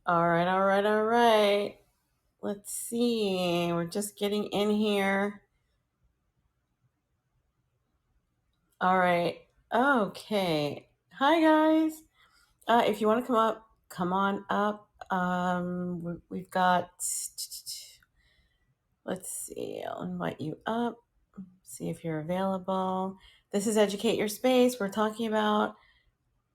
All right, all right, all right. Let's see. We're just getting in here. All right. Okay. Hi, guys. If you want to come up, come on up. We've got, let's see, I'll invite you up, see if you're available. This is Educate Your Space. We're talking about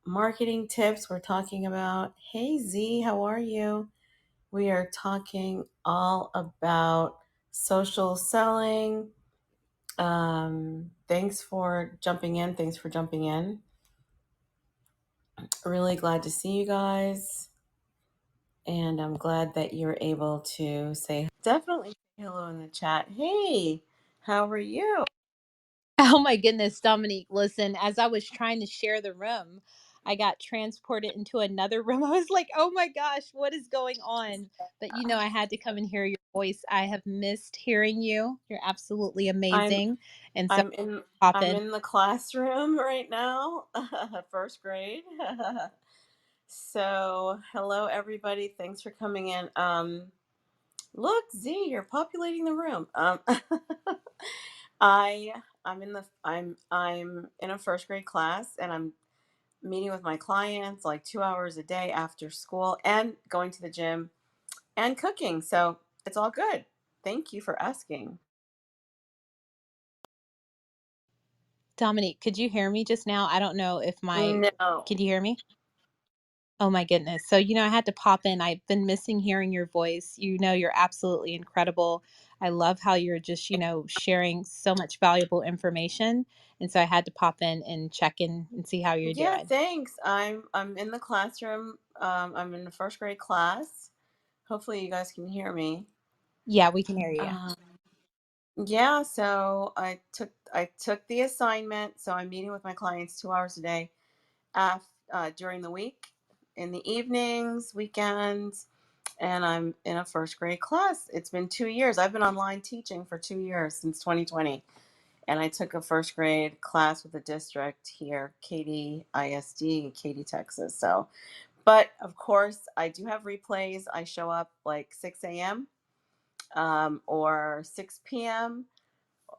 marketing tips. We're talking about, hey, Z, how are you? We are talking all about social selling. Thanks for jumping in. Thanks for jumping in. Really glad to see you guys. And I'm glad that you're able to say definitely hello in the chat. Hey, how are you? Oh my goodness, Dominique, listen, as I was trying to share the room, I got transported into another room. I was like, "Oh my gosh, what is going on?" But I had to come and hear your voice. I have missed hearing you. You're absolutely I'm amazing. And so I'm in pop I'm in. in the classroom right now, first grade. So, hello everybody. Thanks for coming in. Look, Z, you're populating the room. I'm in a first grade class, and I'm meeting with my clients like 2 hours a day after school, and going to the gym and cooking. So it's all good. Thank you for asking. Dominique, could you hear me just now? I don't know if No. can you hear me? Oh my goodness. So, I had to pop in. I've been missing hearing your voice. You're absolutely incredible. I love how you're just, sharing so much valuable information. And so I had to pop in and check in and see how you're Yeah, doing. thanks. I'm in the classroom. I'm in the first grade class. Hopefully you guys can hear me. Yeah, we can hear you. Um, yeah, so I took the assignment. So I'm meeting with my clients 2 hours a day, during the week, in the evenings, weekends, and I'm in a first grade class. It's been 2 years. I've been online teaching for 2 years since 2020. And I took a first grade class with the district here, Katy ISD, Katy, Texas. So, but of course, I do have replays. I show up like 6 a.m. Or 6 p.m.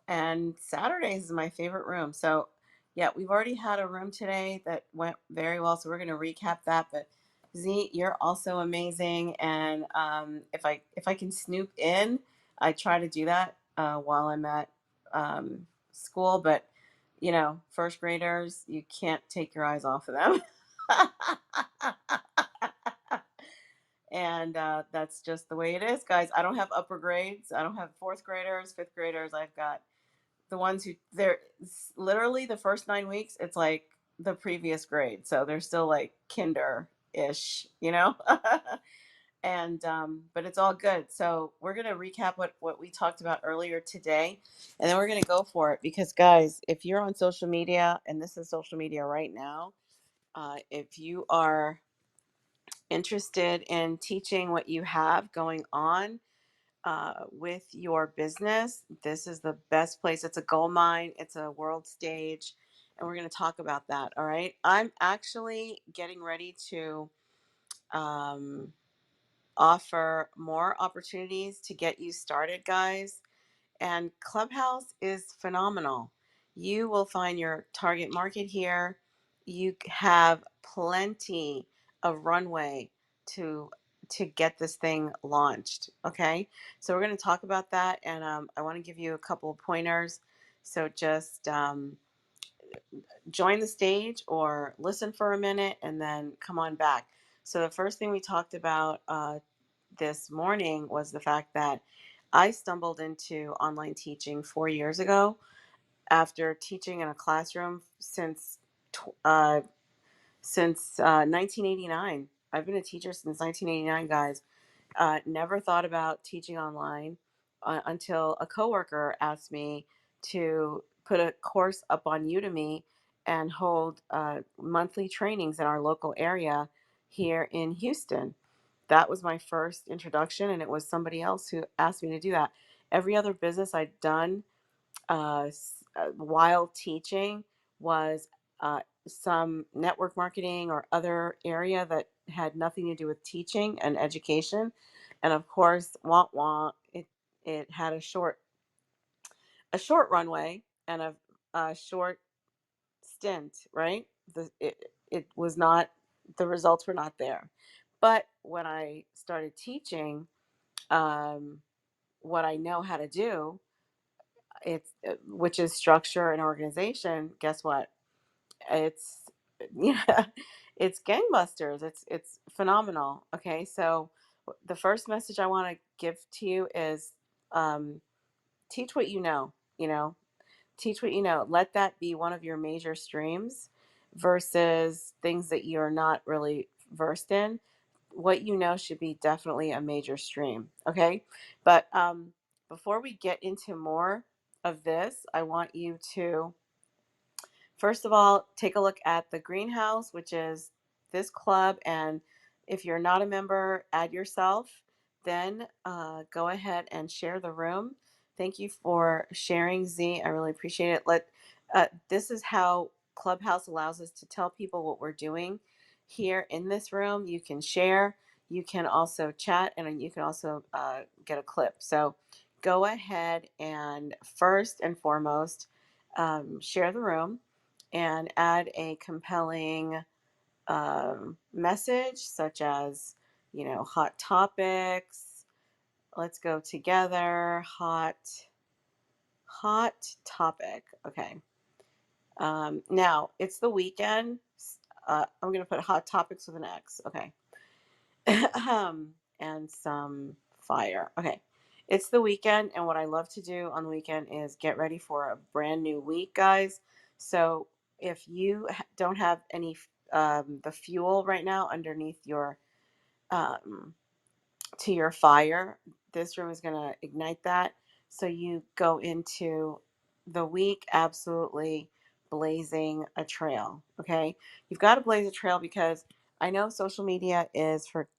And Saturdays is my favorite room. So, yeah, we've already had a room today that went very well. So we're going to recap that. But Z, you're also amazing. And if I can snoop in, I try to do that while I'm at school. But first graders, you can't take your eyes off of them. And that's just the way it is, guys. I don't have upper grades. I don't have fourth graders, fifth graders. I've got the ones who they're literally the first 9 weeks. It's like the previous grade, so they're still like kinder ish, and but it's all good. So we're gonna recap what we talked about earlier today, and then we're gonna go for it because, guys, if you're on social media, and this is social media right now, if you are interested in teaching what you have going on with your business, this is the best place. It's a gold mine, it's a world stage, and we're going to talk about that. All right. I'm actually getting ready to um, offer more opportunities to get you started, guys. And Clubhouse is phenomenal. You will find your target market here. You have plenty of runway to get this thing launched. Okay, so we're going to talk about that, and I want to give you a couple of pointers. So just join the stage or listen for a minute, and then come on back. So the first thing we talked about this morning was the fact that I stumbled into online teaching 4 years ago after teaching in a classroom since 1989. I've been a teacher since 1989, guys. Never thought about teaching online until a coworker asked me to put a course up on Udemy and hold monthly trainings in our local area here in Houston. That was my first introduction, and it was somebody else who asked me to do that. Every other business I'd done while teaching was some network marketing or other area that had nothing to do with teaching and education. And of course, wah wah, it had a short runway and a short stint, right? It was not, the results were not there. But when I started teaching, um, what I know how to do, which is structure and organization. Guess what? It's yeah, it's gangbusters. It's phenomenal. Okay, so the first message I want to give to you is, um, teach what you know. You know, teach what you know. Let that be one of your major streams versus things that you're not really versed in. What you know should be definitely a major stream. Okay. But before we get into more of this, I want you to, first of all, take a look at the greenhouse, which is this club. And if you're not a member, add yourself. Then go ahead and share the room. Thank you for sharing, Z. I really appreciate it. This is how Clubhouse allows us to tell people what we're doing here in this room. You can share, you can also chat, and you can also get a clip. So go ahead and first and foremost, share the room and add a compelling message, such as, hot topics. Let's go together. Hot topic. Okay. Now it's the weekend. I'm going to put hot topics with an X. Okay. And some fire. Okay. It's the weekend, and what I love to do on the weekend is get ready for a brand new week, guys. So if you don't have any the fuel right now underneath your um, to your fire, this room is going to ignite that. So you go into the week absolutely blazing a trail. Okay. You've got to blaze a trail because I know social media is for,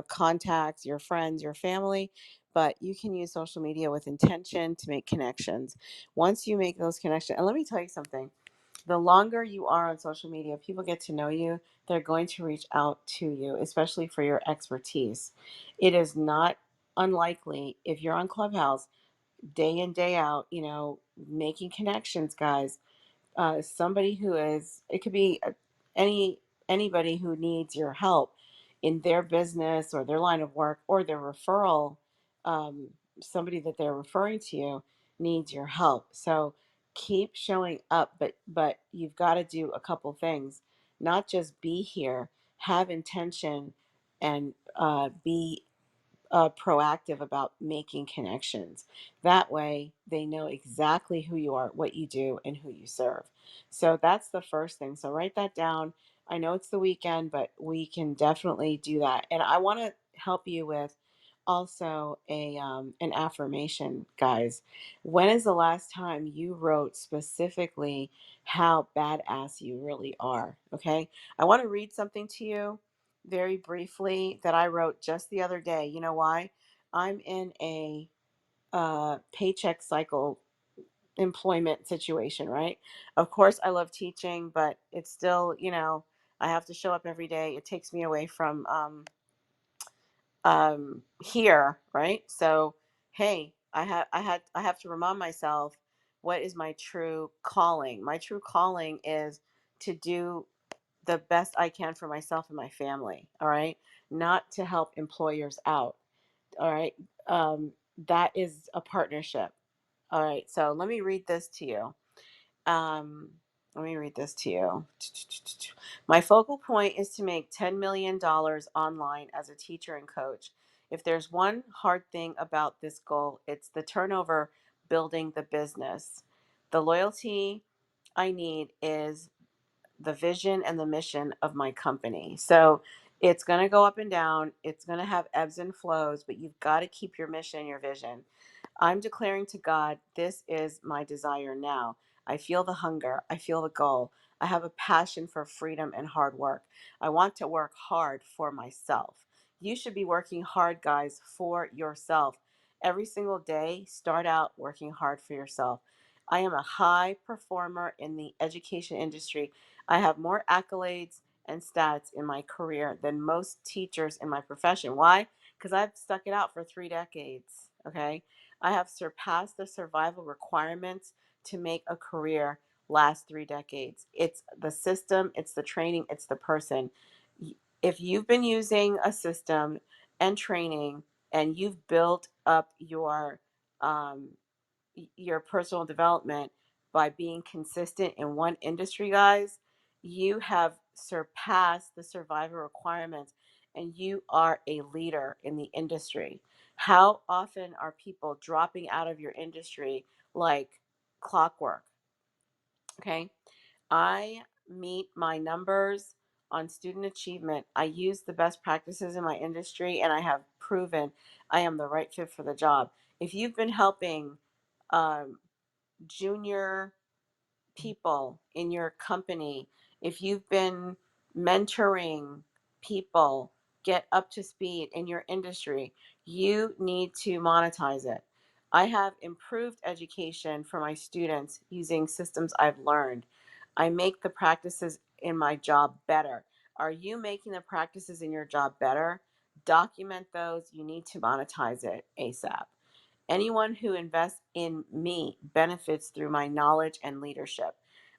contacts, your friends, your family, but you can use social media with intention to make connections. Once you make those connections, and let me tell you something, the longer you are on social media, people get to know you, they're going to reach out to you, especially for your expertise. It is not unlikely if you're on Clubhouse day in, day out, making connections, guys. Somebody who is, it could be any anybody who needs your help in their business or their line of work or their referral, um, somebody that they're referring to you needs your help. So keep showing up, but you've got to do a couple things, not just be here, have intention, and be proactive about making connections. That way, they know exactly who you are, what you do, and who you serve. So that's the first thing. So write that down. I know it's the weekend, but we can definitely do that. And I want to help you with also a an affirmation, guys. When is the last time you wrote specifically how badass you really are? Okay, I want to read something to you very briefly that I wrote just the other day. You know why? I'm in a paycheck cycle employment situation, right? Of course, I love teaching, but it's still, I have to show up every day. It takes me away from here, right? So, hey, I have to remind myself what is my true calling. My true calling is to do the best I can for myself and my family. All right. Not to help employers out. All right. That is a partnership. All right. So let me read this to you. Um, Let me read this to you. My focal point is to make $10 million online as a teacher and coach. If there's one hard thing about this goal, it's the turnover building the business. The loyalty I need is the vision and the mission of my company. So it's going to go up and down. It's going to have ebbs and flows, but you've got to keep your mission, your vision. I'm declaring to God, this is my desire now. I feel the hunger. I feel the goal. I have a passion for freedom and hard work. I want to work hard for myself. You should be working hard, guys, for yourself. Every single day, start out working hard for yourself. I am a high performer in the education industry. I have more accolades and stats in my career than most teachers in my profession. Why? Because I've stuck it out for 3 decades. Okay. I have surpassed the survival requirements to make a career last 3 decades. It's the system, it's the training, it's the person. If you've been using a system and training and you've built up um, your personal development by being consistent in one industry, guys, you have surpassed the survivor requirements and you are a leader in the industry. How often are people dropping out of your industry like clockwork? Okay. I meet my numbers on student achievement. I use the best practices in my industry and I have proven I am the right fit for the job. If you've been helping um, junior people in your company, if you've been mentoring people get up to speed in your industry, you need to monetize it. I have improved education for my students using systems I've learned. I make the practices in my job better. Are you making the practices in your job better? Document those. You need to monetize it ASAP. Anyone who invests in me benefits through my knowledge and leadership.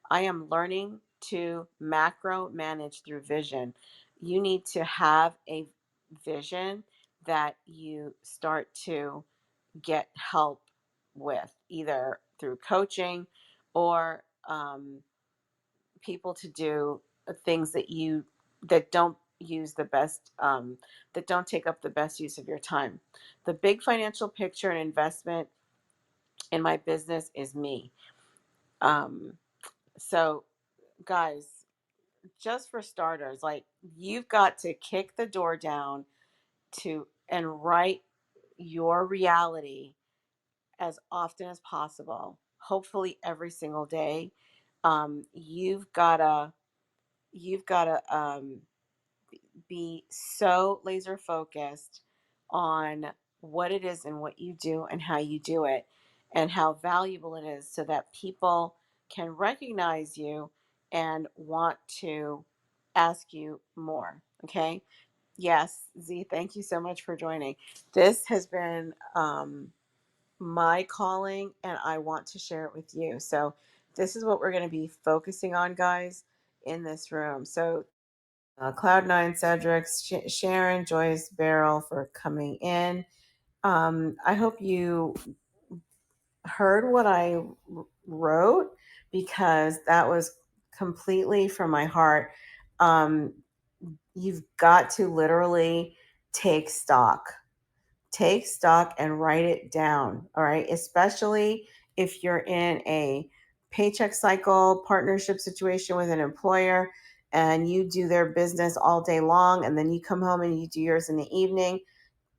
I am learning to macro manage through vision. You need to have a vision that you start to get help with, either through coaching or people to do things that don't use the best that don't take up the best use of your time. The big financial picture and investment in my business is me. Um, so, guys, just for starters, like you've got to kick the door down to and write your reality as often as possible. Hopefully, every single day. You've gotta be so laser focused on what it is and what you do and how you do it and how valuable it is so that people can recognize you and want to ask you more. Okay. Yes, Z, thank you so much for joining. This has been my calling and I want to share it with you. So, this is what we're going to be focusing on, guys, in this room. So, Cloud9, Cedric, Sharon, Joyce, Beryl for coming in. I hope you heard what I wrote because that was completely from my heart. Um, you've got to literally take stock. Take stock and write it down. All right. Especially if you're in a paycheck cycle partnership situation with an employer and you do their business all day long and then you come home and you do yours in the evening.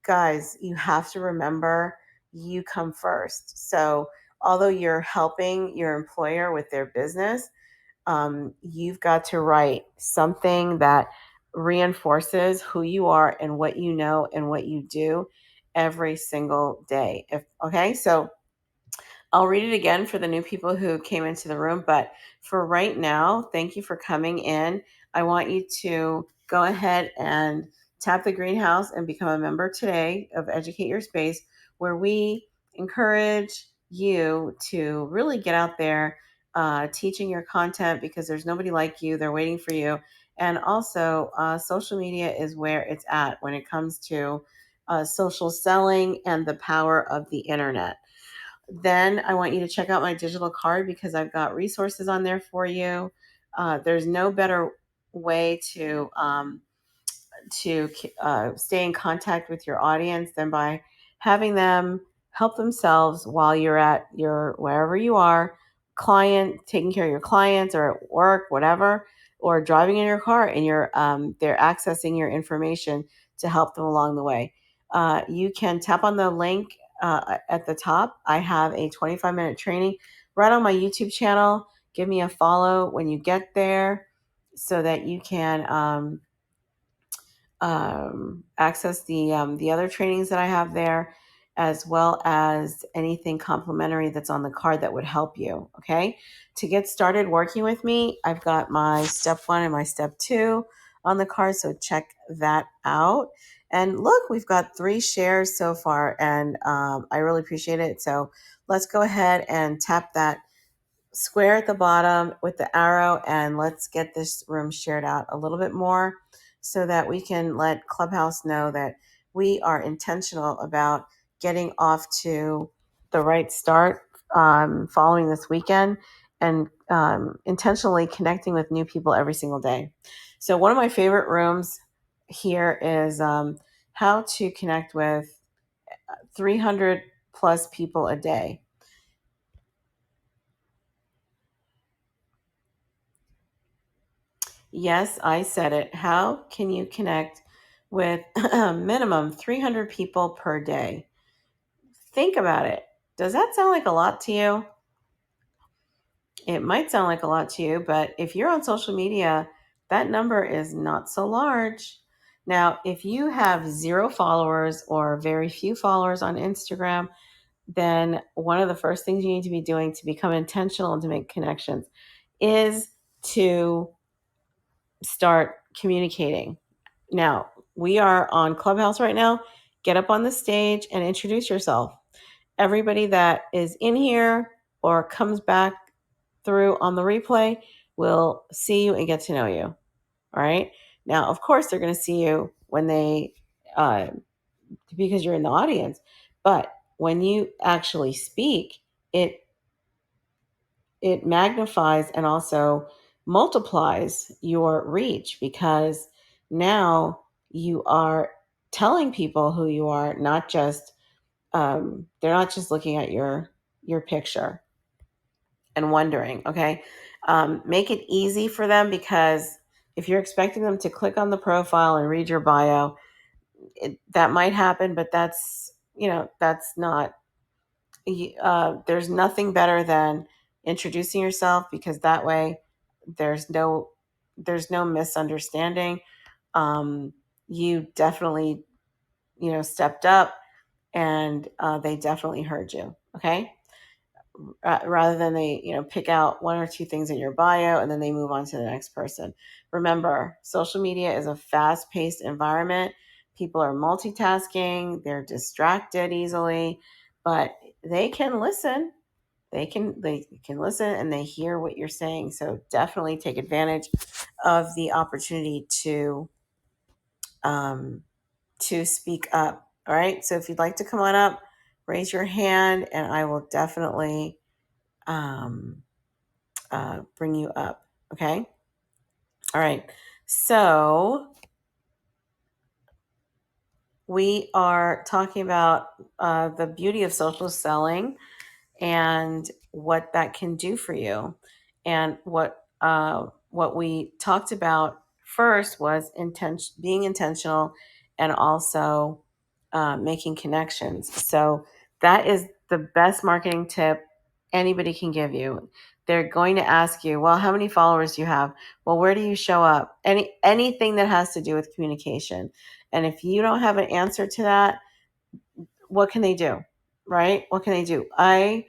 Guys, you have to remember you come first. So, although you're helping your employer with their business, you've got to write something that reinforces who you are and what you know and what you do every single day. If okay, so I'll read it again for the new people who came into the room. But for right now, thank you for coming in. I want you to go ahead and tap the greenhouse and become a member today of Educate Your Space, where we encourage you to really get out there teaching your content because there's nobody like you. They're waiting for you. And also, social media is where it's at when it comes to social selling and the power of the internet. Then I want you to check out my digital card because I've got resources on there for you. There's no better way to stay in contact with your audience than by having them help themselves while you're at your wherever you are, client, taking care of your clients or at work, whatever, or driving in your car and they're accessing your information to help them along the way. You can tap on the link at the top. I have a 25-minute training right on my YouTube channel. Give me a follow when you get there so that you can access the other trainings that I have there. as well as anything complimentary that's on the card that would help you. Okay. To get started working with me, I've got my step one and my step two on the card. So check that out. And look, we've got 3 shares so far, and I really appreciate it. So let's go ahead and tap that square at the bottom with the arrow, and let's get this room shared out a little bit more so that we can let Clubhouse know that we are intentional about getting off to the right start following this weekend, and intentionally connecting with new people every single day. So one of my favorite rooms here is how to connect with 300 plus people a day. Yes, I said it. How can you connect with a minimum 300 people per day? Think about it. Does that sound like a lot to you? It might sound like a lot to you, but if you're on social media, that number is not so large. Now, if you have 0 followers or very few followers on Instagram, then one of the first things you need to be doing to become intentional and to make connections is to start communicating. Now, we are on Clubhouse right now. Get up on the stage and introduce yourself. Everybody that is in here or comes back through on the replay will see you and get to know you. All right. Now, of course, they're going to see you when they, uh, because you're in the audience. But when you actually speak, it it magnifies and also multiplies your reach, because now you are telling people who you are, not just they're not just looking at your picture and wondering. Okay. Make it easy for them, because if you're expecting them to click on the profile and read your bio, that might happen, but that's not there's nothing better than introducing yourself, because that way there's no there's no misunderstanding. um, you definitely stepped up, and they definitely heard you. Okay. Rather than they pick out 1 or 2 things in your bio and then they move on to the next person. Remember, social media is a fast-paced environment. People are multitasking, they're distracted easily, but they can listen. They can listen and they hear what you're saying. So definitely take advantage of the opportunity um, to speak up. All right. So if you'd like to come on up, raise your hand, and I will definitely um, bring you up. Okay. All right. So we are talking about the beauty of social selling and what that can do for you. And what we talked about first was being intentional, and also making connections. So that is the best marketing tip anybody can give you. They're going to ask you, well, how many followers do you have? Well, where do you show up? Anything that has to do with communication. And if you don't have an answer to that, what can they do? Right? What can they do? I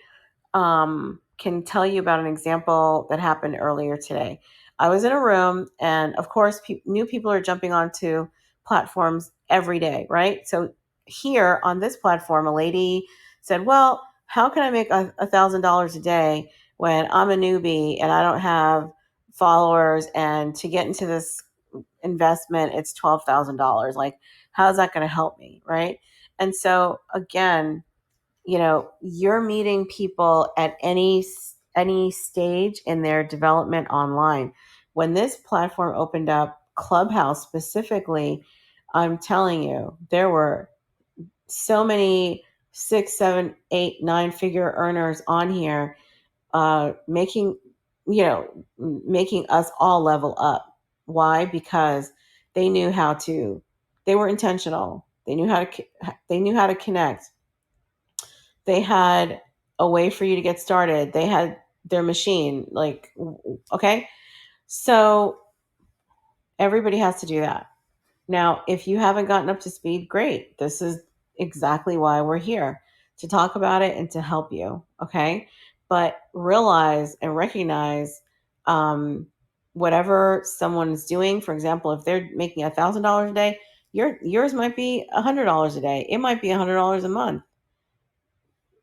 can tell you about an example that happened earlier today. I was in a room, and of course, new people are jumping onto platforms every day, right? So here on this platform, a lady said, "Well, how can I make $1,000 a day when I'm a newbie and I don't have followers? And to get into this investment, it's $12,000. Like, how's that going to help me, right?" And so again, you're meeting people at any stage in their development online. When this platform opened up, Clubhouse specifically, I'm telling you, there were so many 6, 7, 8, 9 figure earners on here, making making us all level up. Why? Because they knew how to they were intentional, they knew how to connect. They had a way for you to get started. They had their machine. Like, okay. So everybody has to do that. Now, if you haven't gotten up to speed, great. This is exactly why we're here, to talk about it and to help you. Okay. But realize and recognize um, whatever someone is doing. For example, if they're making $1,000 a day, yours might be $100 a day. It might be $100 a month.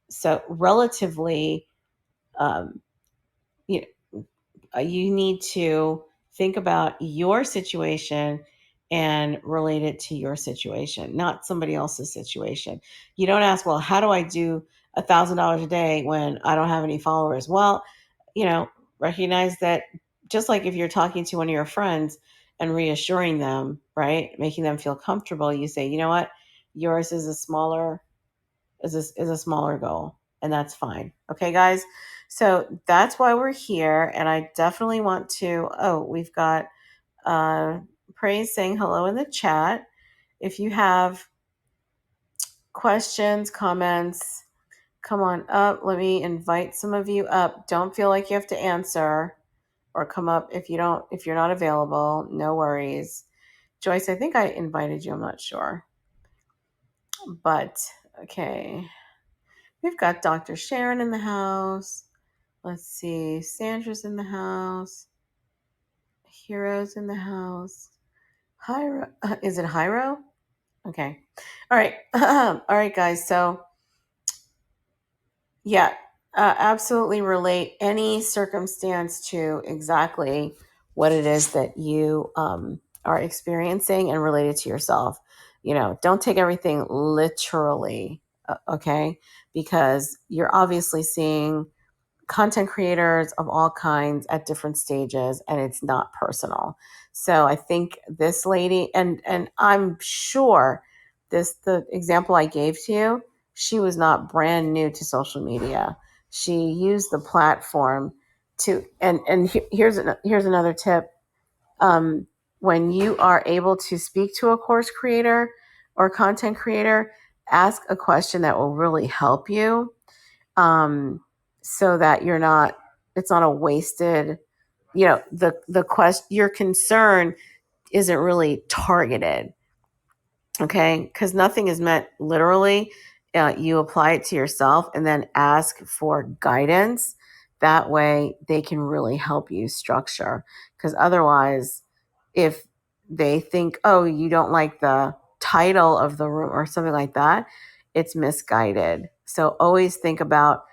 So relatively, um, you you need to think about your situation and relate it to your situation, not somebody else's situation. You don't ask, well, how do I do $1,000 a day when I don't have any followers? Well, you know, recognize that just like if you're talking to one of your friends and reassuring them, right, making them feel comfortable, you say, you know what, yours is a smaller is a smaller goal, and that's fine. Okay, guys. So that's why we're here, and I definitely want to. Oh, we've got uh, Praise saying hello in the chat. If you have questions, comments, come on up. Let me invite some of you up. Don't feel like you have to answer or come up if you're not available. No worries. Joyce, I think I invited you. I'm not sure, but okay. We've got Dr. Sharon in the house. Let's see. Sandra's in the house. Hero's in the house. Hyro. Is it Hyro? Okay. All right. All right, guys. So, yeah, absolutely relate any circumstance to exactly what it is that you are experiencing and relate it to yourself. You know, don't take everything literally, okay? Because you're obviously seeing content creators of all kinds at different stages, and it's not personal. So I think this lady, and I'm sure the example I gave to you, she was not brand new to social media. She used the platform to, here's another tip. When you are able to speak to a course creator or content creator, ask a question that will really help you, so that it's not a wasted, the quest, your concern isn't really targeted. Okay, because nothing is meant literally. You apply it to yourself and then ask for guidance. That way they can really help you structure, because otherwise, if they think, oh, you don't like the title of the room or something like that, it's misguided. So always think about,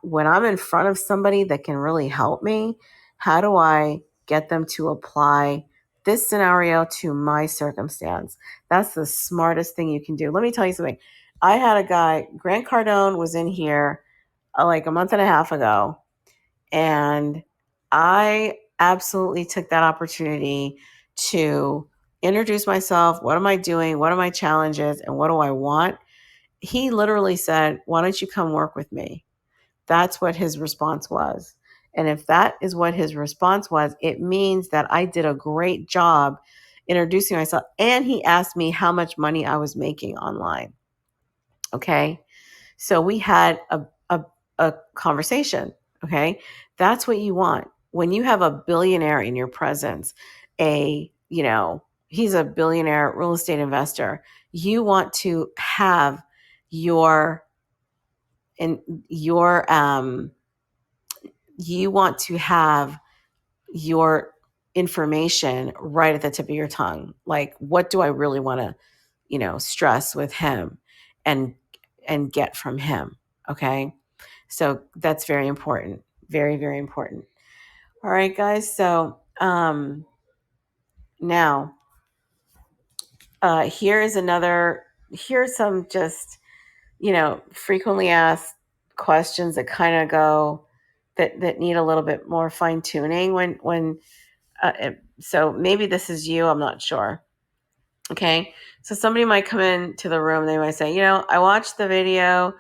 when I'm in front of somebody that can really help me, how do I get them to apply this scenario to my circumstance? That's the smartest thing you can do. Let me tell you something. I had a guy, Grant Cardone was in here like a month and a half ago, and I absolutely took that opportunity to introduce myself. What am I doing? What are my challenges? And what do I want? He literally said, why don't you come work with me? That's what his response was. And if that is what his response was, it means that I did a great job introducing myself. And he asked me how much money I was making online. Okay. So we had a conversation. Okay. That's what you want. When you have a billionaire in your presence, he's a billionaire real estate investor, you want to have your, and your, you want to have your information right at the tip of your tongue. Like, what do I really want to, stress with him and get from him? Okay. So that's very important. Very, very important. All right, guys. So now here's some just, frequently asked questions that kind of go, that need a little bit more fine tuning when so maybe this is you, I'm not sure. Okay, so somebody might come into the room, they might say, I watched the video,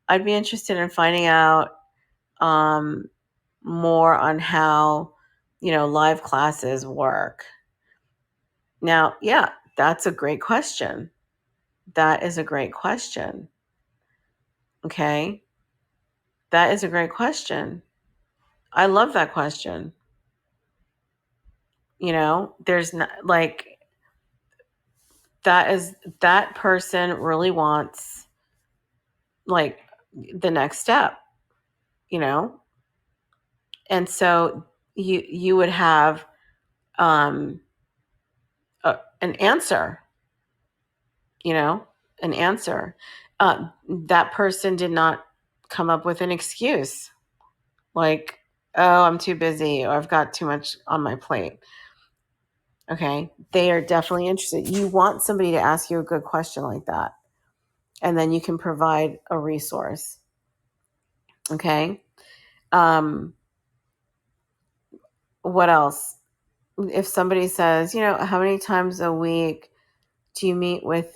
I'd be interested in finding out um, more on how live classes work. Now, yeah, that's a great question. That is a great question. Okay, that is a great question. I love that question. There's not, like, that person really wants like the next step, you know? And so you would have um an answer, you know, an answer. That person did not come up with an excuse like, oh, I'm too busy or I've got too much on my plate. Okay. They are definitely interested. You want somebody to ask you a good question like that, and then you can provide a resource. Okay. Um, what else? If somebody says, how many times a week do you meet with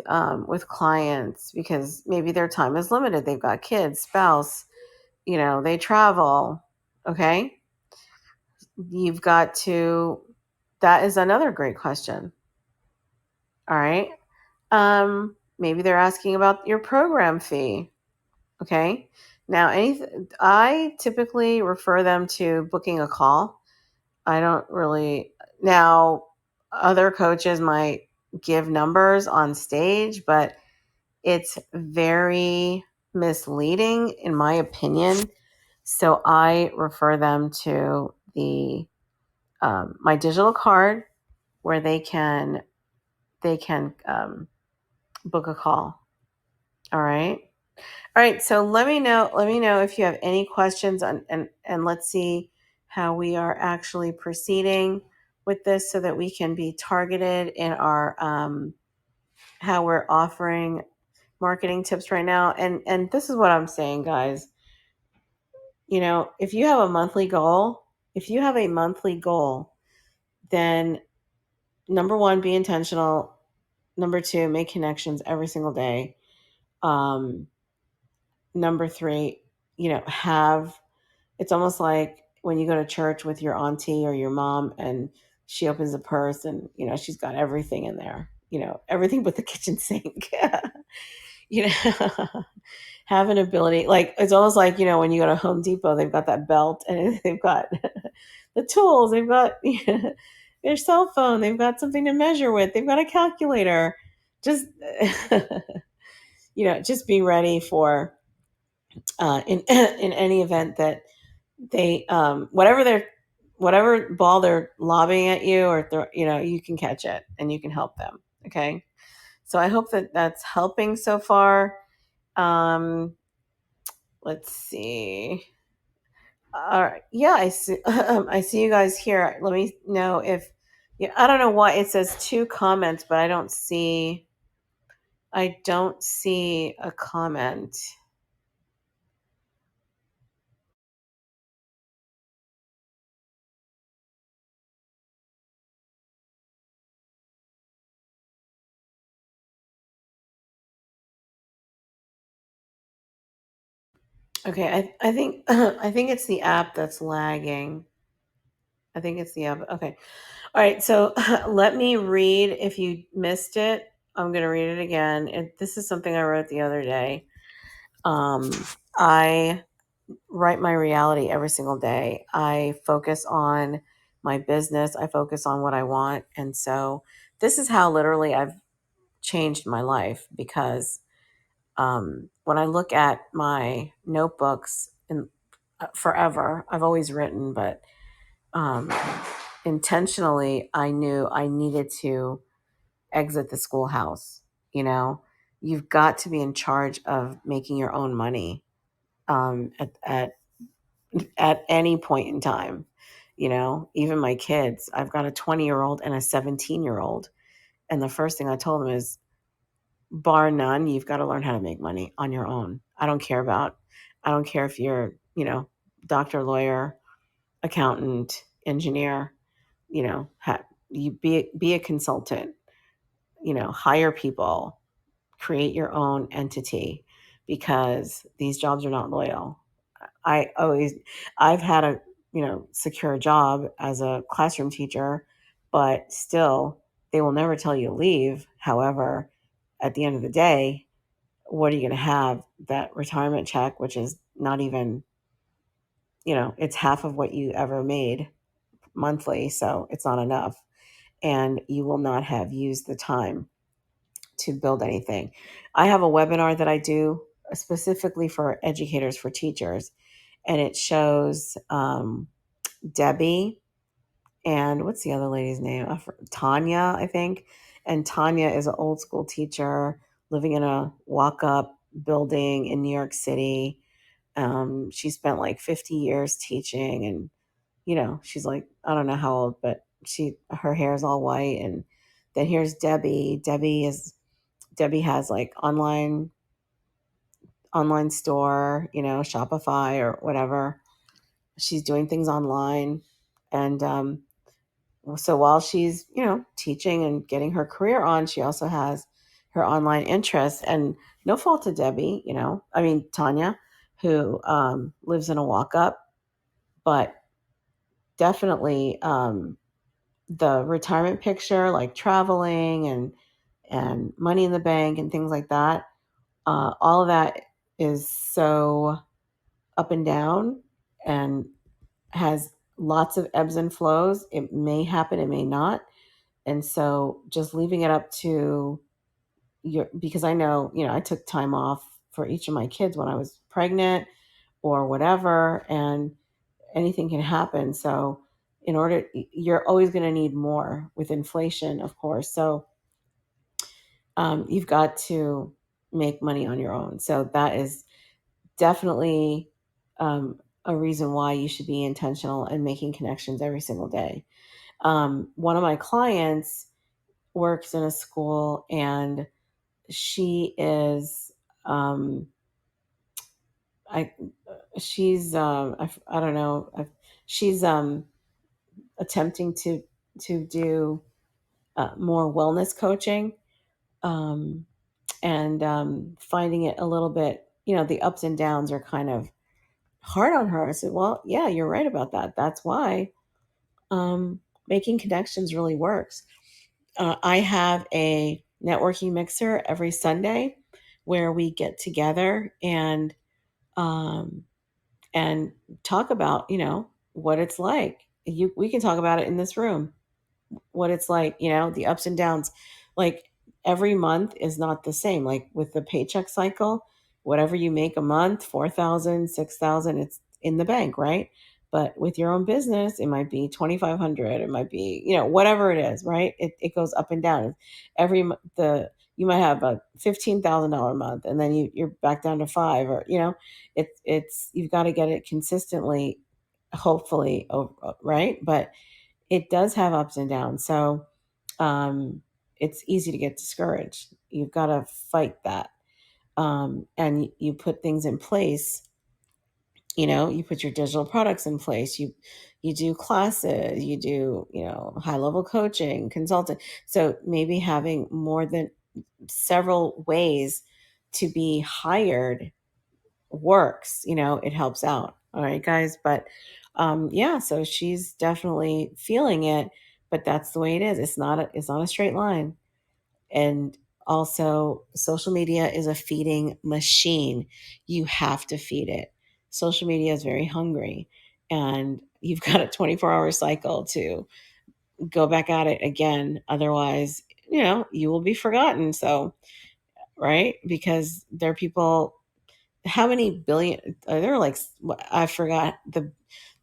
clients? Because maybe their time is limited. They've got kids, spouse, they travel. Okay. You've got to, that is another great question. All right. Maybe they're asking about your program fee. Okay. Now, I typically refer them to booking a call. I don't really, now, other coaches might give numbers on stage, but it's very misleading, in my opinion. So I refer them to the my digital card where they can book a call. All right. All right. So let me know if you have any questions on, and let's see how we are actually proceeding with this so that we can be targeted in our how we're offering marketing tips right now. And this is what I'm saying, guys. If you have a monthly goal, then number one, be intentional. Number two, make connections every single day. Um, Number three, have, it's almost like when you go to church with your auntie or your mom and she opens a purse and, she's got everything in there, everything but the kitchen sink. you know, have an ability, like, it's almost like, when you go to Home Depot, they've got that belt and they've got the tools, they've got their cell phone, they've got something to measure with, they've got a calculator. Just, just be ready for, in in any event that they whatever ball they're lobbing at you or you can catch it and you can help them. Okay, so I hope that that's helping so far. um let's see. All right, yeah, I see. I see you guys here. Let me know if, yeah, I don't know why it says two comments, but I don't see a comment. Okay, I think I think it's the app that's lagging. I think it's the app. Okay. All right. So let me read. If you missed it, I'm going to read it again. This is something I wrote the other day. Um, I write my reality every single day. I focus on my business. I focus on what I want. And so this is how literally I've changed my life because when I look at my notebooks and forever, I've always written, but um, intentionally, I knew I needed to exit the schoolhouse. You know, you've got to be in charge of making your own money at any point in time. Even my kids, I've got a 20-year-old and a 17-year-old. And the first thing I told them is, bar none, you've got to learn how to make money on your own. I don't care if you're, doctor, lawyer, accountant, engineer, you be a consultant, hire people, create your own entity because these jobs are not loyal. I always I've had a, secure job as a classroom teacher, but still they will never tell you to leave. However, at the end of the day, what are you going to have? That retirement check, which is not even, it's half of what you ever made monthly, so it's not enough, and you will not have used the time to build anything. I have a webinar that I do specifically for educators, for teachers, and it shows Debbie and what's the other lady's name? Tanya, I think. And Tanya is an old school teacher living in a walk up building in New York City. She spent like 50 years teaching, and she's like, I don't know how old, but her hair is all white. And then here's Debbie. Debbie has like online store, Shopify or whatever. She's doing things online, and so while she's teaching and getting her career on, she also has her online interests. And no fault to Debbie, I mean Tanya, who lives in a walk up, but definitely the retirement picture, like traveling and money in the bank and things like that, all of that is so up and down and has lots of ebbs and flows. It may happen, it may not. And so just leaving it up to because I know, I took time off for each of my kids when I was pregnant or whatever, and anything can happen. So you're always going to need more with inflation, of course. So you've got to make money on your own. So that is definitely a reason why you should be intentional and making connections every single day. One of my clients works in a school, and she is um I she's I don't know, she's attempting to do more wellness coaching, um and finding it a little bit, the ups and downs are kind of hard on her. I said, well, yeah, you're right about that. That's why making connections really works. I have a networking mixer every Sunday where we get together um, and talk about, what it's like. We can talk about it in this room, what it's like, the ups and downs. Like every month is not the same. Like with the paycheck cycle, whatever you make a month, 4,000, 6,000, it's in the bank, right? But with your own business, it might be 2,500. It might be, whatever it is, right? It goes up and down. You might have a $15,000 month, and then you're back down to five, or, you've got to get it consistently, hopefully, right? But it does have ups and downs. So it's easy to get discouraged. You've got to fight that. And you put things in place. You put your digital products in place. You do classes. You do high level coaching, consulting. So maybe having more than several ways to be hired works. It helps out. All right, guys. But yeah, so she's definitely feeling it, but that's the way it is. It's not a straight line. And also, social media is a feeding machine. You have to feed it. Social media is very hungry, and you've got a 24-hour cycle to go back at it again. Otherwise, you will be forgotten. So, right? Because there are people, how many billion there are, like, I forgot the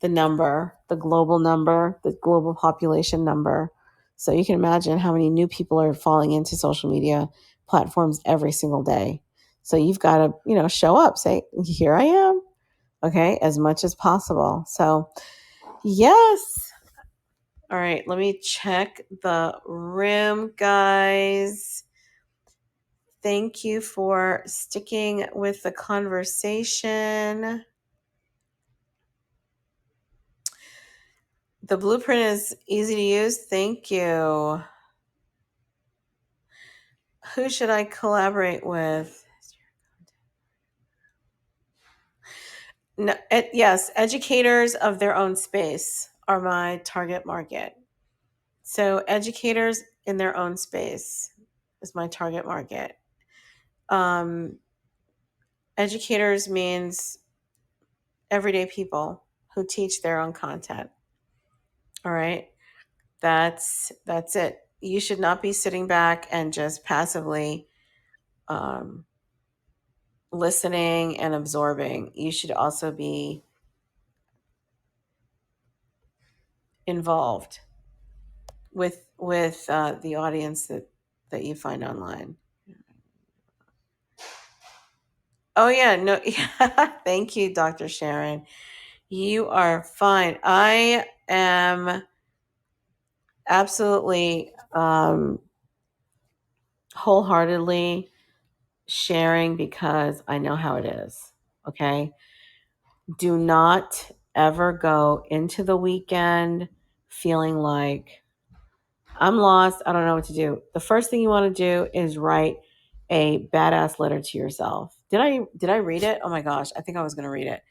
number, the global number, the global population number. So you can imagine how many new people are falling into social media platforms every single day. So you've got to, show up, say, here I am, okay, as much as possible. So yes. All right, let me check the room, guys. Thank you for sticking with the conversation. The blueprint is easy to use. Thank you. Who should I collaborate with? No, yes, educators of their own space are my target market. So educators in their own space is my target market. Um, Educators means everyday people who teach their own content. All right. That's it. you should not be sitting back and just passively um, listening and absorbing. You should also be involved with the audience that you find online. Oh yeah, no, yeah. Thank you, Dr. Sharon. You are fine. I am absolutely wholeheartedly sharing because I know how it is. Okay. Do not ever go into the weekend feeling like I'm lost. I don't know what to do. The first thing you want to do is write a badass letter to yourself. Did I read it? Oh my gosh, I think I was going to read it.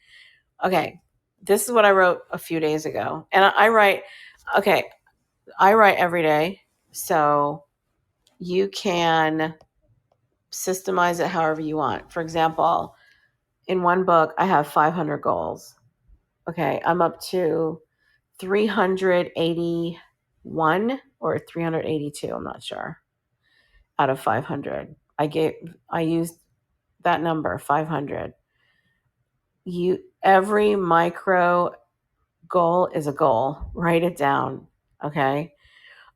Okay. This is what I wrote a few days ago. And I write okay, I write every day. So you can systemize it however you want. For example, in one book I have 500 goals. Okay, I'm up to 381 or 382, I'm not sure, out of 500. I used that number 500. You every micro goal is a goal. Write it down, okay?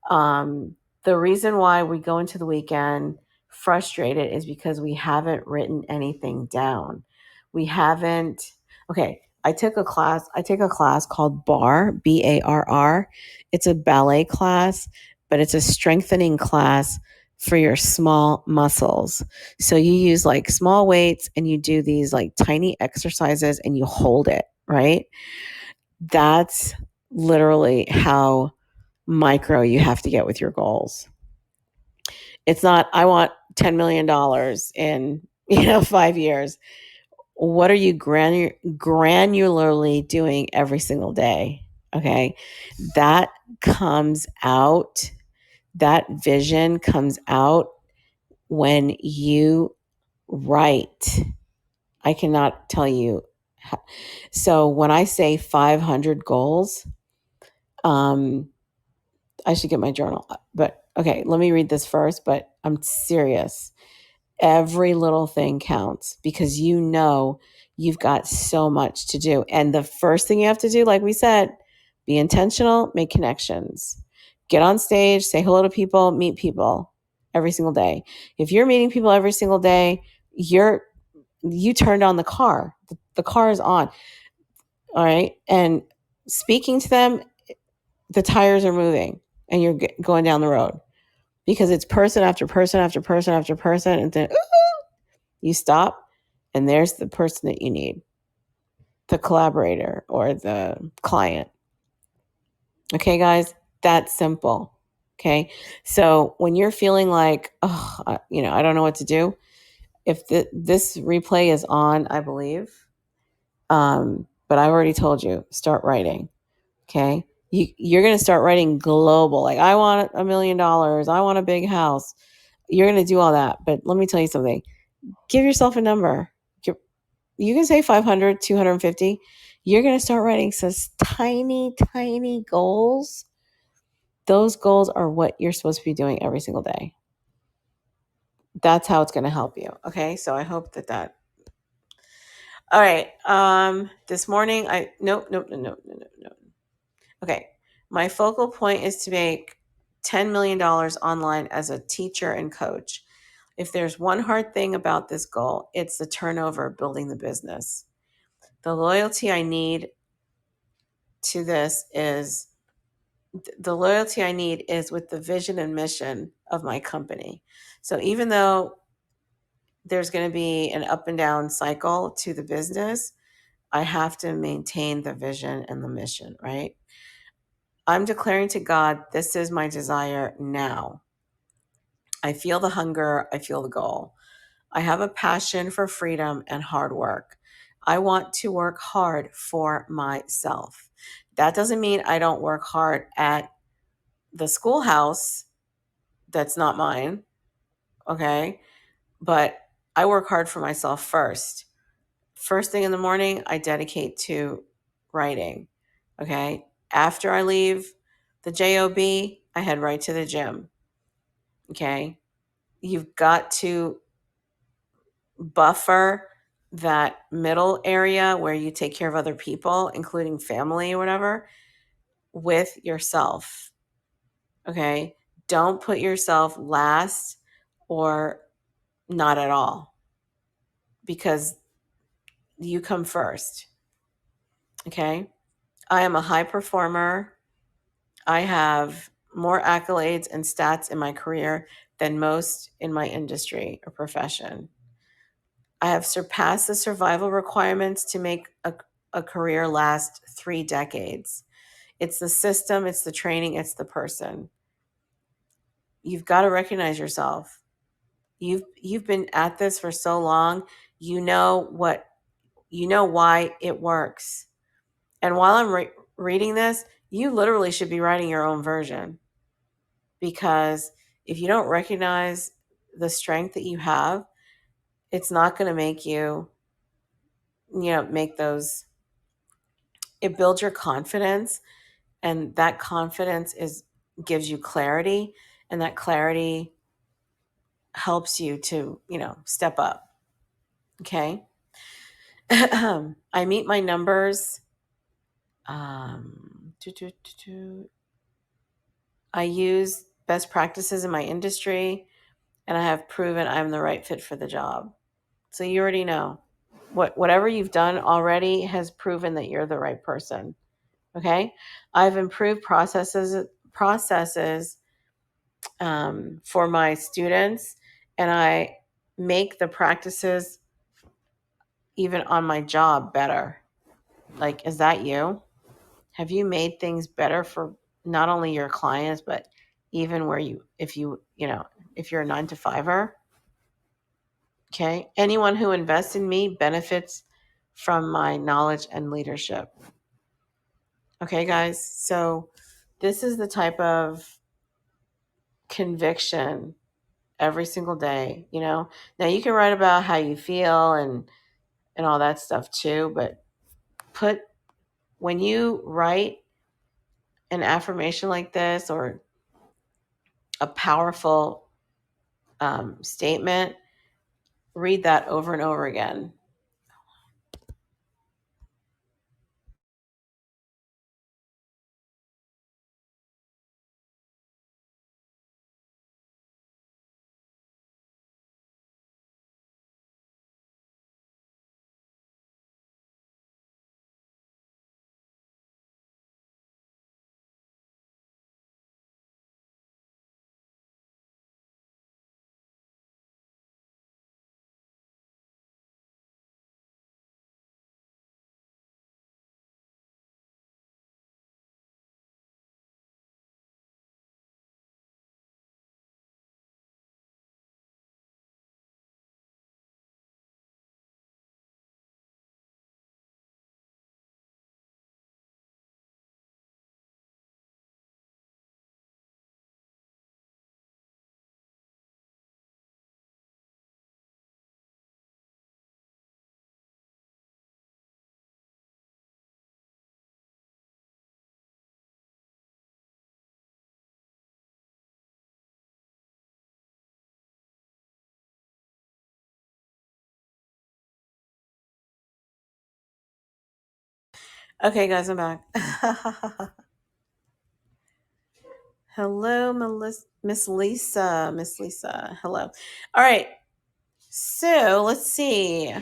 The reason why we go into the weekend frustrated is because we haven't written anything down. We haven't. Okay, I take a class called bar, barr. It's a ballet class, but it's a strengthening class for your small muscles. So you use like small weights and you do these like tiny exercises and you hold it, right? That's literally how micro you have to get with your goals. It's not I want $10 million in 5 years. What are you granularly doing every single day? Okay, that comes out. That vision comes out when you write. I cannot tell you. So when I say 500 goals, um, I should get my journal. But okay, let me read this first. But I'm serious. Every little thing counts because you've got so much to do. And the first thing you have to do, like we said, be intentional, make connections, get on stage, say hello to people, meet people every single day. If you're meeting people every single day, you turned on the car. The car is on. All right. And speaking to them, the tires are moving and you're going down the road because it's person after person after person after person. And then you stop and there's the person that you need, the collaborator or the client. Okay, guys, that's simple. Okay. So when you're feeling like, oh, I don't know what to do, if this replay is on, I believe, but I already told you, start writing. Okay. You're going to start writing global. Like, I want $1 million. I want a big house. You're going to do all that. But let me tell you something. Give yourself a number. You can say 500, 250. You're going to start writing some tiny, tiny goals. Those goals are what you're supposed to be doing every single day. That's how it's going to help you. Okay. So I hope that. All right. This morning, nope, nope, no, no, no, no, no. Okay. My focal point is to make $10 million online as a teacher and coach. If there's one hard thing about this goal, it's the turnover building the business. The loyalty I need to this is the loyalty I need is with the vision and mission of my company. So even though there's going to be an up and down cycle to the business, I have to maintain the vision and the mission, right? I'm declaring to God, this is my desire now. I feel the hunger, I feel the goal. I have a passion for freedom and hard work. I want to work hard for myself. That doesn't mean I don't work hard at the schoolhouse that's not mine, okay? But I work hard for myself first. First thing in the morning, I dedicate to writing, okay? After I leave the JOB, I head right to the gym. Okay. You've got to buffer that middle area where you take care of other people, including family or whatever, with yourself. Okay. Don't put yourself last or not at all because you come first. Okay. I am a high performer. I have more accolades and stats in my career than most in my industry or profession. I have surpassed the survival requirements to make a career last 3 decades. It's the system, it's the training, it's the person. You've got to recognize yourself. You've been at this for so long, you know why it works. And while I'm reading this, you literally should be writing your own version because if you don't recognize the strength that you have, it's not going to make you, make those, it builds your confidence, and that confidence is gives you clarity, and that clarity helps you to, step up. Okay. I meet my numbers. Um, do, do, do, do. I use best practices in my industry, and I have proven I'm the right fit for the job. So you already know whatever you've done already has proven that you're the right person. Okay. I've improved processes for my students, and I make the practices even on my job better. Like, is that you? Have you made things better for not only your clients, but even where if you're a 9 to 5er? Okay. Anyone who invests in me benefits from my knowledge and leadership. Okay, guys. So this is the type of conviction every single day, Now you can write about how you feel and all that stuff too, but put when you write an affirmation like this or a powerful statement, read that over and over again. Okay, guys, I'm back. Hello, Miss Lisa. Miss Lisa. Hello. All right. So let's see.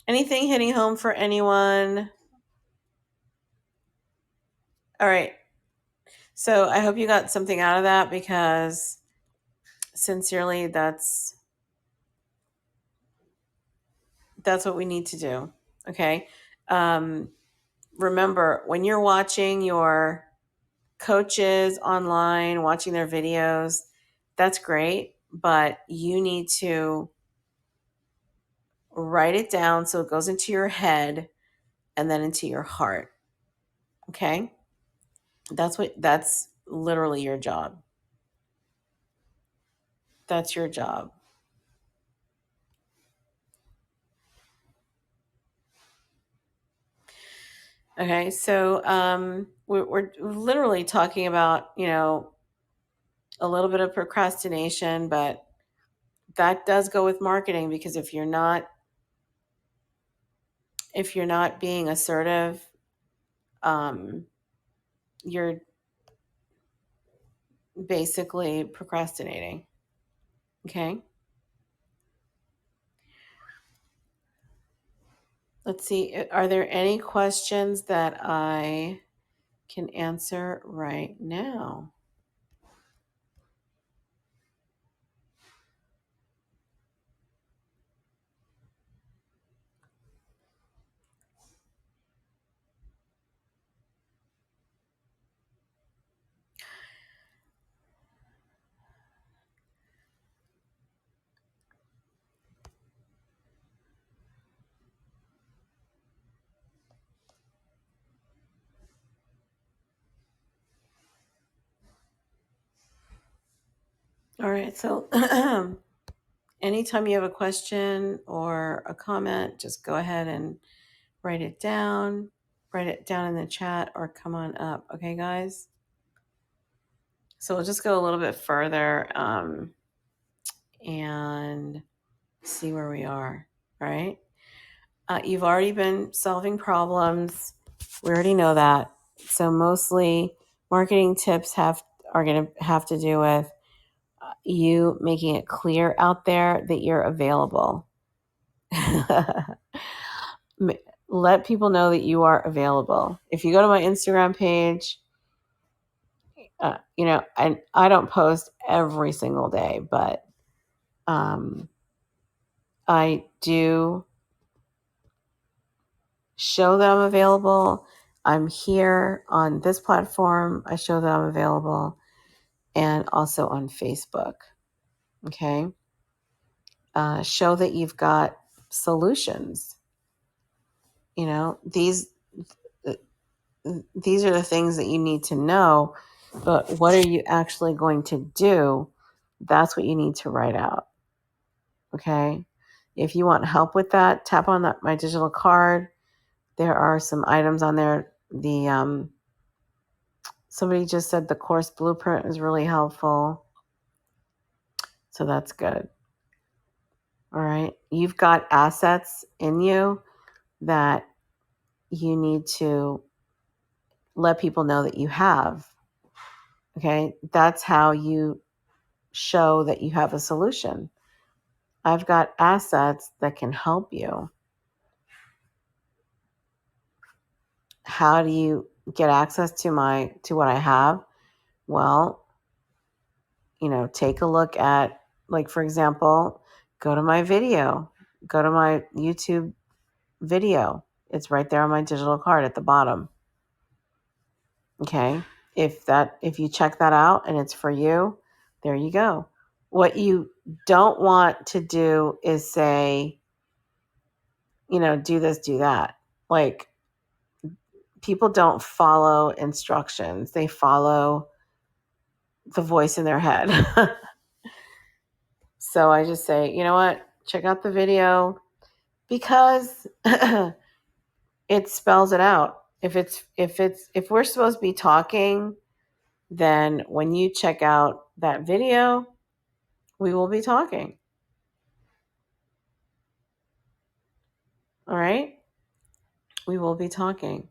Anything hitting home for anyone? All right. So I hope you got something out of that because sincerely, that's what we need to do. Okay. Um, Remember, when you're watching your coaches online, watching their videos, that's great, but you need to write it down so it goes into your head and then into your heart. Okay? That's literally your job. That's your job. Okay, so we're literally talking about a little bit of procrastination, but that does go with marketing, because if you're not being assertive, um, you're basically procrastinating. Okay. Let's see. Are there any questions that I can answer right now? All right. So, anytime you have a question or a comment, just go ahead and write it down. Write it down in the chat or come on up. Okay, guys? So, we'll just go a little bit further and see where we are. All right. You've already been solving problems. We already know that. So, mostly marketing tips are going to have to do with you making it clear out there that you're available. Let people know that you are available. If you go to my Instagram page, I don't post every single day, but I do show that I'm available. I'm here on this platform. I show that I'm available, and also on Facebook. Okay. Show that you've got solutions. You know, these are the things that you need to know, but what are you actually going to do? That's what you need to write out. Okay. If you want help with that, tap on my digital card. There are some items on there. Somebody just said the course blueprint is really helpful. So that's good. All right. You've got assets in you that you need to let people know that you have. Okay. That's how you show that you have a solution. I've got assets that can help you. How do you get access to what I have? Well, take a look at, like, for example, go to my video, go to my YouTube video. It's right there on my digital card at the bottom. Okay. If you check that out and it's for you, there you go. What you don't want to do is say, do this, do that. Like, people don't follow instructions. They follow the voice in their head. So I just say, you know what? Check out the video, because it spells it out. If we're supposed to be talking, then when you check out that video, we will be talking. All right? We will be talking.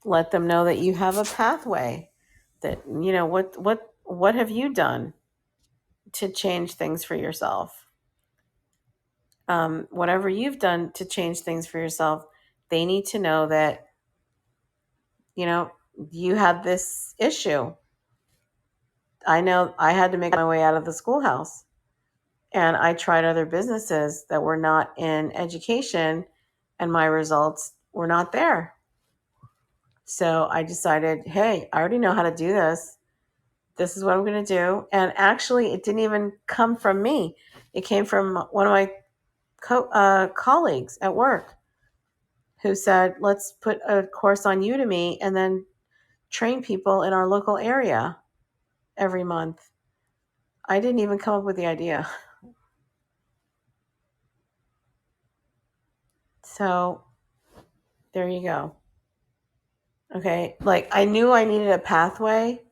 Let them know that you have a pathway. That, what have you done to change things for yourself? Whatever you've done to change things for yourself, they need to know that, you had this issue. I know I had to make my way out of the schoolhouse, and I tried other businesses that were not in education, and my results were not there. So I decided, hey, I already know how to do this. This is what I'm going to do. And actually, it didn't even come from me. It came from one of my colleagues at work, who said, let's put a course on Udemy and then train people in our local area every month. I didn't even come up with the idea. So there you go. Okay. Like I knew I needed a pathway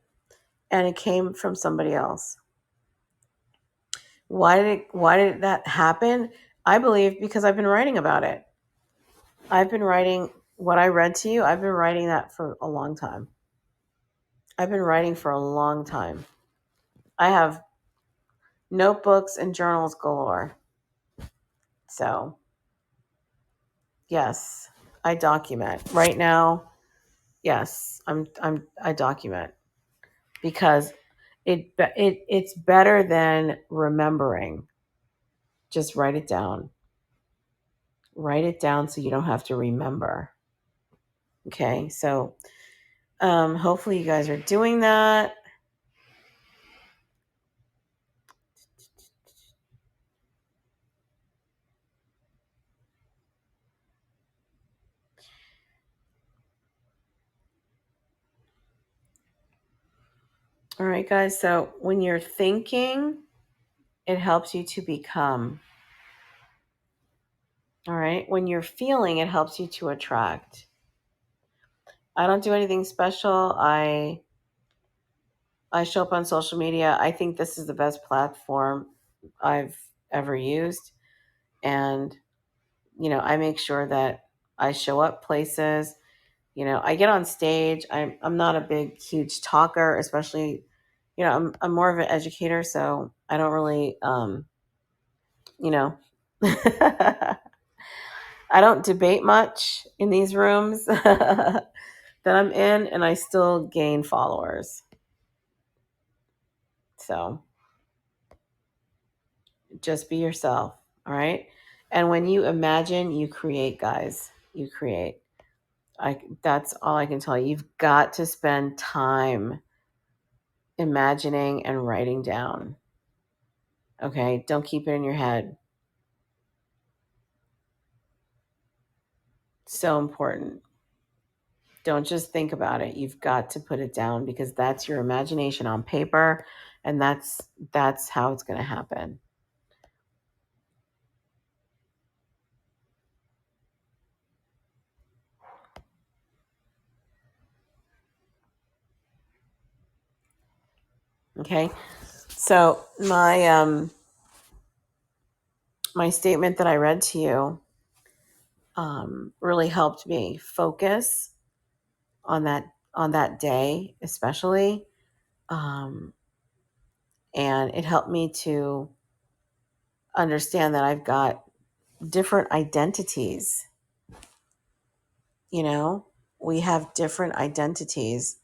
and it came from somebody else. Why did that happen? I believe because I've been writing about it. I've been writing what I read to you. I've been writing that for a long time. I've been writing for a long time. I have notebooks and journals galore. So, yes, I document. Right now, yes, I document because it's better than remembering. Just write it down. Write it down so you don't have to remember. Okay? So, hopefully you guys are doing that. All right, guys. So, when you're thinking, it helps you to become. All right? When you're feeling, it helps you to attract. I don't do anything special. I show up on social media. I think this is the best platform I've ever used. And, I make sure that I show up places. I get on stage. I'm not a big, huge talker, especially, I'm more of an educator. So I don't really, you know, I don't debate much in these rooms that I'm in, and I still gain followers. So just be yourself. All right. And when you imagine, you create, guys. You create. That's all I can tell you. You've got to spend time imagining and writing down. Okay. Don't keep it in your head. So important. Don't just think about it. You've got to put it down because that's your imagination on paper, and that's how it's going to happen. Okay. So my statement that I read to you really helped me focus on that day, especially, um, and it helped me to understand that I've got different identities. You know, we have different identities.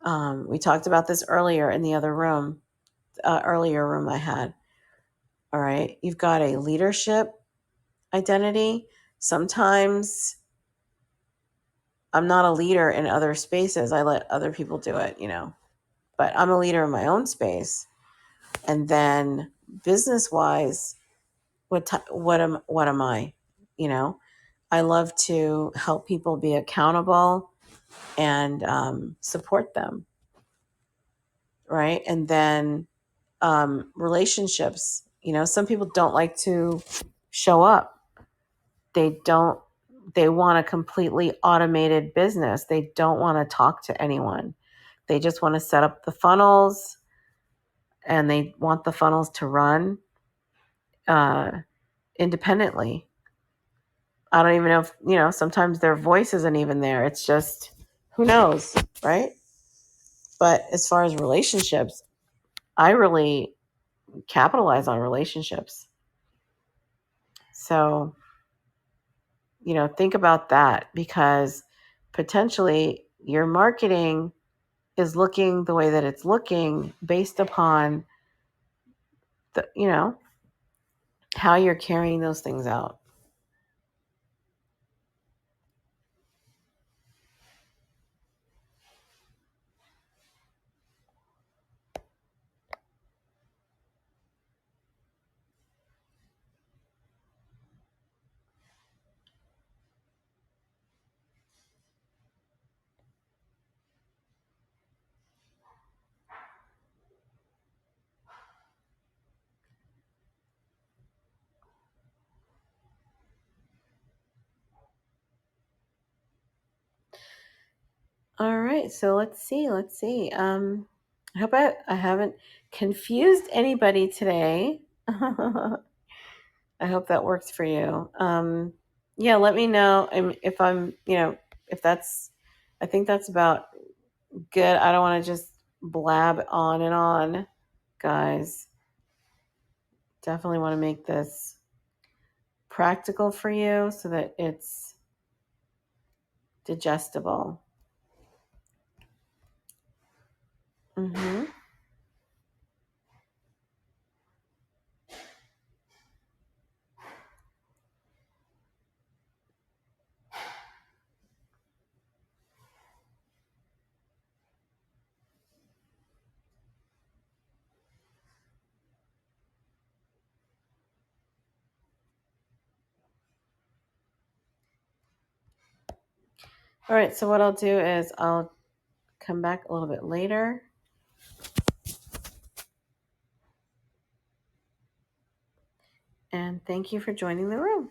We talked about this earlier in the other room, earlier room I had. All right, you've got a leadership identity. Sometimes I'm not a leader in other spaces. I let other people do it. But I'm a leader in my own space. And then business wise, what am I? You know, I love to help people be accountable and support them, right? And then relationships. Some people don't like to show up. They don't. They want a completely automated business. They don't want to talk to anyone. They just want to set up the funnels, and they want the funnels to run uh, independently. I don't even know if, sometimes their voice isn't even there. It's just, who knows, right? But as far as relationships, I really capitalize on relationships. So, think about that because potentially your marketing is looking the way that it's looking based upon the how you're carrying those things out. All right, so let's see. Let's see. I hope I haven't confused anybody today. I hope that works for you. Yeah, let me know if I'm, if that's, I think that's about good. I don't want to just blab on and on, guys. Definitely want to make this practical for you so that it's digestible. Mm-hmm. All right, so what I'll do is I'll come back a little bit later. And thank you for joining the room.